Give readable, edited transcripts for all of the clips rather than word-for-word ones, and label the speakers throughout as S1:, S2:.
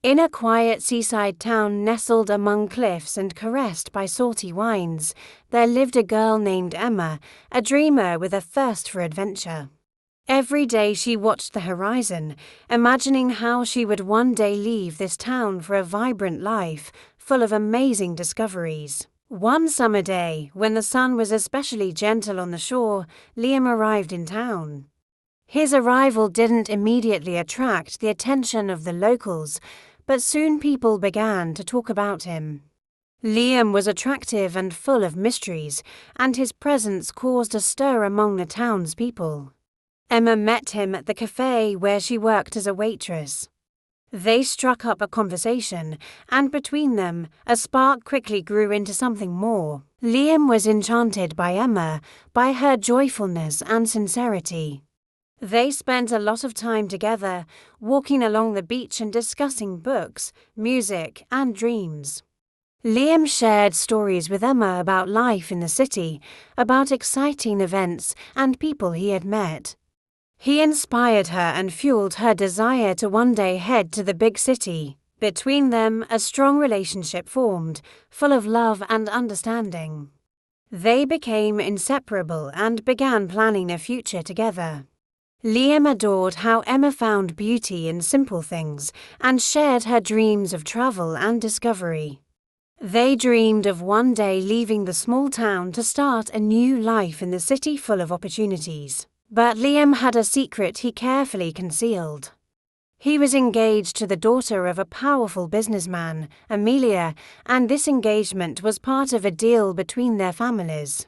S1: In a quiet seaside town nestled among cliffs and caressed by salty winds, there lived a girl named Emma, a dreamer with a thirst for adventure. Every day she watched the horizon, imagining how she would one day leave this town for a vibrant life, full of amazing discoveries. One summer day, when the sun was especially gentle on the shore, Liam arrived in town. His arrival didn't immediately attract the attention of the locals, but soon people began to talk about him. Liam was attractive and full of mysteries, and his presence caused a stir among the townspeople. Emma met him at the cafe where she worked as a waitress. They struck up a conversation, and between them, a spark quickly grew into something more. Liam was enchanted by Emma, by her joyfulness and sincerity. They spent a lot of time together, walking along the beach and discussing books, music, and dreams. Liam shared stories with Emma about life in the city, about exciting events and people he had met. He inspired her and fueled her desire to one day head to the big city. Between them, a strong relationship formed, full of love and understanding. They became inseparable and began planning a future together. Liam adored how Emma found beauty in simple things and shared her dreams of travel and discovery. They dreamed of one day leaving the small town to start a new life in the city full of opportunities. But Liam had a secret he carefully concealed. He was engaged to the daughter of a powerful businessman, Amelia, and this engagement was part of a deal between their families.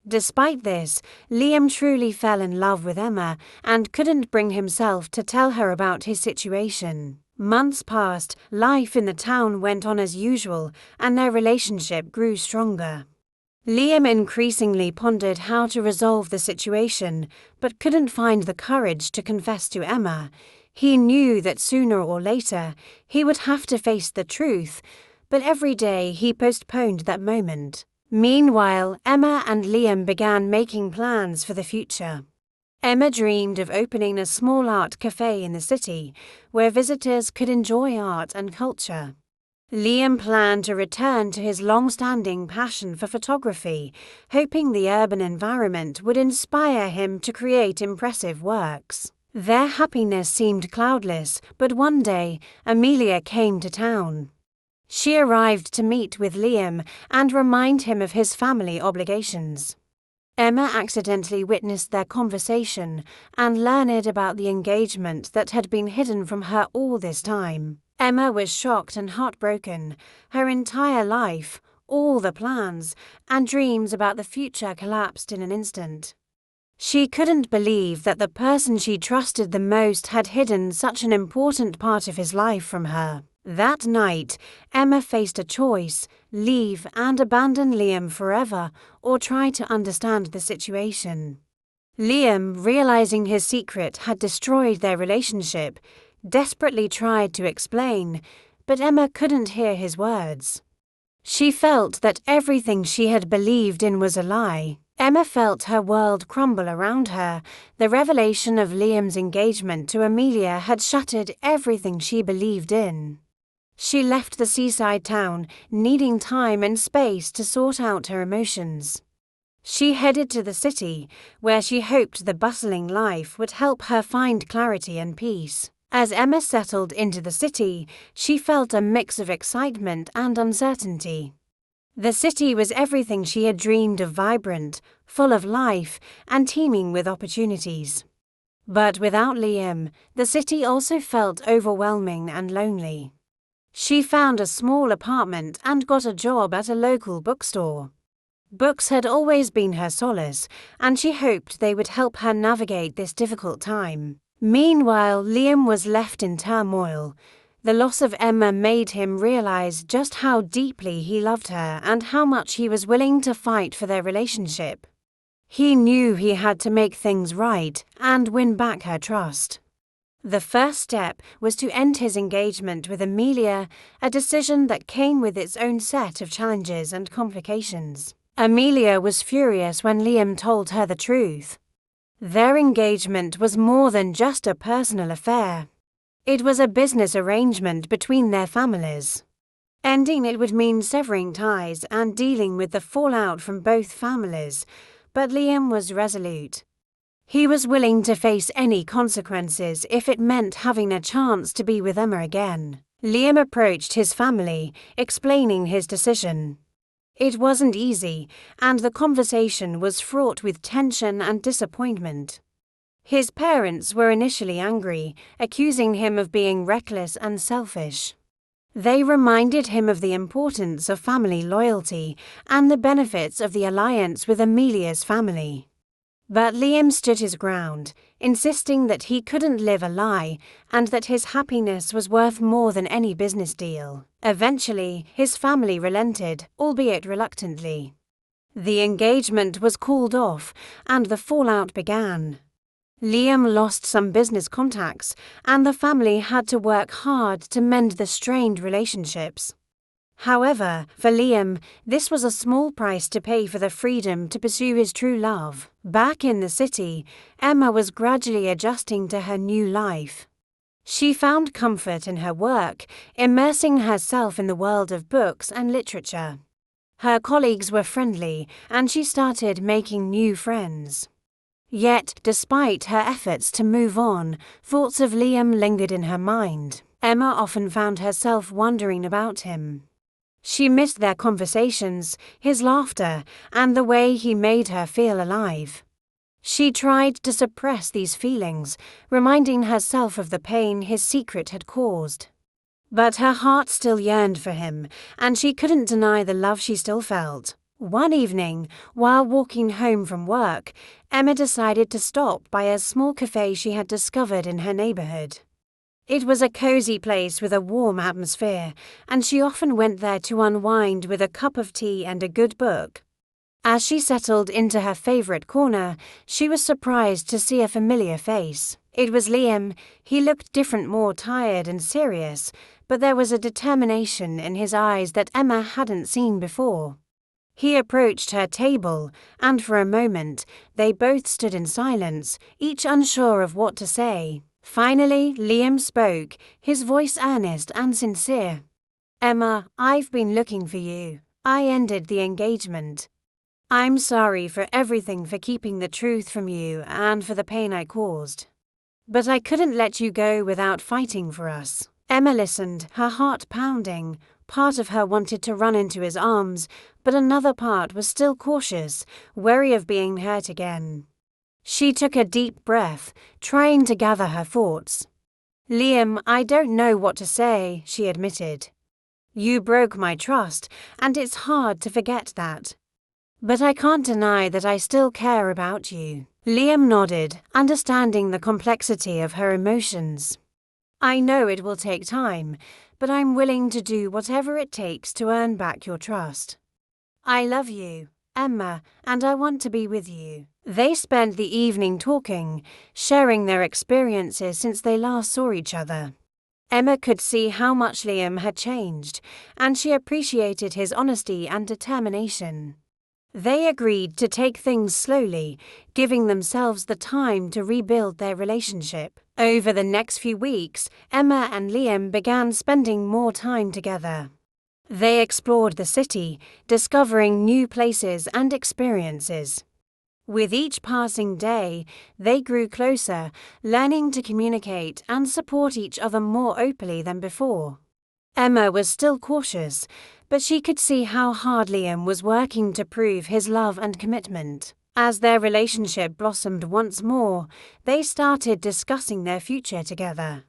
S1: Despite this, Liam truly fell in love with Emma and couldn't bring himself to tell her about his situation. Months passed, life in the town went on as usual, and their relationship grew stronger. Liam increasingly pondered how to resolve the situation, but couldn't find the courage to confess to Emma. He knew that sooner or later he would have to face the truth, but every day he postponed that moment. Meanwhile, Emma and Liam began making plans for the future. Emma dreamed of opening a small art cafe in the city, where visitors could enjoy art and culture. Liam planned to return to his long-standing passion for photography, hoping the urban environment would inspire him to create impressive works. Their happiness seemed cloudless, but one day, Amelia came to town. She arrived to meet with Liam and remind him of his family obligations. Emma accidentally witnessed their conversation and learned about the engagement that had been hidden from her all this time. Emma was shocked and heartbroken. Her entire life, all the plans and dreams about the future collapsed in an instant. She couldn't believe that the person she trusted the most had hidden such an important part of his life from her. That night, Emma faced a choice: leave and abandon Liam forever, or try to understand the situation. Liam, realizing his secret had destroyed their relationship, desperately tried to explain, but Emma couldn't hear his words. She felt that everything she had believed in was a lie. Emma felt her world crumble around her. The revelation of Liam's engagement to Amelia had shattered everything she believed in. She left the seaside town, needing time and space to sort out her emotions. She headed to the city, where she hoped the bustling life would help her find clarity and peace. As Emma settled into the city, she felt a mix of excitement and uncertainty. The city was everything she had dreamed of: vibrant, full of life, and teeming with opportunities. But without Liam, the city also felt overwhelming and lonely. She found a small apartment and got a job at a local bookstore. Books had always been her solace, and she hoped they would help her navigate this difficult time. Meanwhile, Liam was left in turmoil. The loss of Emma made him realize just how deeply he loved her and how much he was willing to fight for their relationship. He knew he had to make things right and win back her trust. The first step was to end his engagement with Amelia, a decision that came with its own set of challenges and complications. Amelia was furious when Liam told her the truth. Their engagement was more than just a personal affair. It was a business arrangement between their families. Ending it would mean severing ties and dealing with the fallout from both families, but Liam was resolute. He was willing to face any consequences if it meant having a chance to be with Emma again. Liam approached his family, explaining his decision. It wasn't easy, and the conversation was fraught with tension and disappointment. His parents were initially angry, accusing him of being reckless and selfish. They reminded him of the importance of family loyalty and the benefits of the alliance with Amelia's family. But Liam stood his ground, insisting that he couldn't live a lie and that his happiness was worth more than any business deal. Eventually, his family relented, albeit reluctantly. The engagement was called off, and the fallout began. Liam lost some business contacts, and the family had to work hard to mend the strained relationships. However, for Liam, this was a small price to pay for the freedom to pursue his true love. Back in the city, Emma was gradually adjusting to her new life. She found comfort in her work, immersing herself in the world of books and literature. Her colleagues were friendly, and she started making new friends. Yet, despite her efforts to move on, thoughts of Liam lingered in her mind. Emma often found herself wondering about him. She missed their conversations, his laughter, and the way he made her feel alive. She tried to suppress these feelings, reminding herself of the pain his secret had caused. But her heart still yearned for him, and she couldn't deny the love she still felt. One evening, while walking home from work, Emma decided to stop by a small cafe she had discovered in her neighborhood. It was a cozy place with a warm atmosphere, and she often went there to unwind with a cup of tea and a good book. As she settled into her favorite corner, she was surprised to see a familiar face. It was Liam. He looked different, more tired and serious, but there was a determination in his eyes that Emma hadn't seen before. He approached her table, and for a moment, they both stood in silence, each unsure of what to say. Finally, Liam spoke, his voice earnest and sincere. "Emma, I've been looking for you. I ended the engagement. I'm sorry for everything, for keeping the truth from you and for the pain I caused. But I couldn't let you go without fighting for us." Emma listened, her heart pounding. Part of her wanted to run into his arms, but another part was still cautious, wary of being hurt again. She took a deep breath, trying to gather her thoughts. "Liam, I don't know what to say," she admitted. "You broke my trust, and it's hard to forget that. But I can't deny that I still care about you." Liam nodded, understanding the complexity of her emotions. "I know it will take time, but I'm willing to do whatever it takes to earn back your trust. I love you, Emma, and I want to be with you." They spent the evening talking, sharing their experiences since they last saw each other. Emma could see how much Liam had changed, and she appreciated his honesty and determination. They agreed to take things slowly, giving themselves the time to rebuild their relationship. Over the next few weeks, Emma and Liam began spending more time together. They explored the city, discovering new places and experiences. With each passing day, they grew closer, learning to communicate and support each other more openly than before. Emma was still cautious, but she could see how hard Liam was working to prove his love and commitment. As their relationship blossomed once more, they started discussing their future together.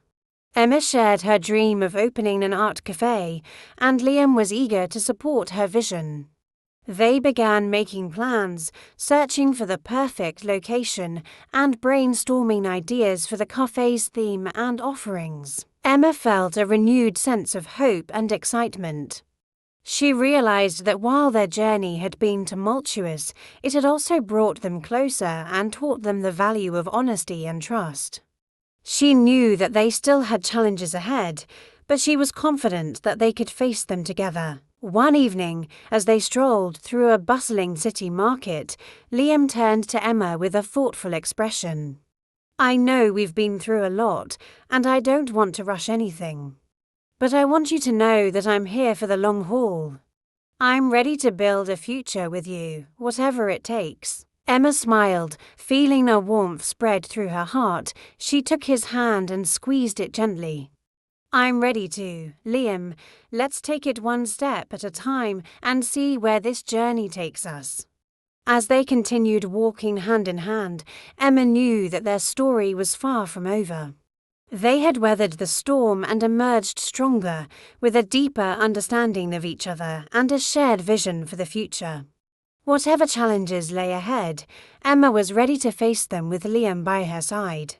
S1: Emma shared her dream of opening an art cafe, and Liam was eager to support her vision. They began making plans, searching for the perfect location, and brainstorming ideas for the cafe's theme and offerings. Emma felt a renewed sense of hope and excitement. She realized that while their journey had been tumultuous, it had also brought them closer and taught them the value of honesty and trust. She knew that they still had challenges ahead, but she was confident that they could face them together. One evening, as they strolled through a bustling city market, Liam turned to Emma with a thoughtful expression. I know we've been through a lot, and I don't want to rush anything. But I want you to know that I'm here for the long haul. I'm ready to build a future with you, whatever it takes. Emma smiled, feeling a warmth spread through her heart. She took his hand and squeezed it gently. I'm ready to, Liam. Let's take it one step at a time and see where this journey takes us. As they continued walking hand in hand, Emma knew that their story was far from over. They had weathered the storm and emerged stronger, with a deeper understanding of each other and a shared vision for the future. Whatever challenges lay ahead, Emma was ready to face them with Liam by her side.